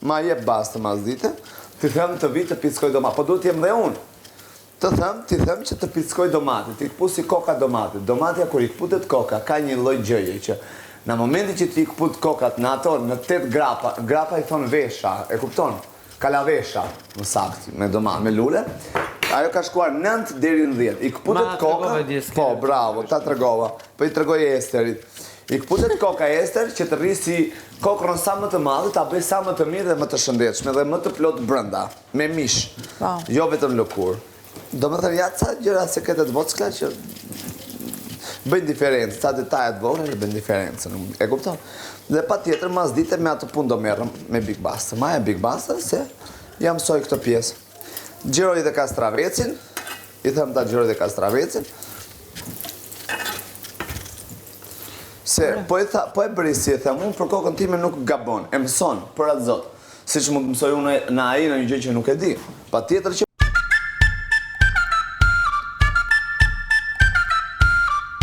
ma jep bastë mas dite, ti them të vi të pickoj domate, po duhet jem dhe unë. Ti them që të pickoj domate, ti këpusi koka domate. Domatja kur i këputet koka, ka një lloj gjëje që në momentin që ti këput kokat në ato, në 8 grapa i thonë vesha, e kupton? Kalavesha, më saktë, me domate, me lule. Ajo ka shkuar 9 deri në 10. I këputet koka, po, bravo, ta tregova, po i tregoj Esterit. I këputet koka Ester që të rrisi kokrën sa më të madhe, ta bëj sa më të mirë dhe më të shëndetshme dhe më të plot brenda, me mish, jo vetëm lëkurë. Do më thërë, ja ca gjëra sekretet vockla që bëjnë diferencë, ca detajet vogla që bëjnë diferencë, e kupton? Dhe pa tjetër, mas dite me atë punë do merrem me Big Buster. Maja Big Buster se jam mësoj këtë pjesë. Gjëroj dhe kastravecin, i them ta gjëroj dhe kastravecin, se po e bëri si e them unë, për kokën time nuk gabon, e mëson, për atë zot. Si që mund të mësoj unë në ai në një gjë që nuk e di. Pa tjetër që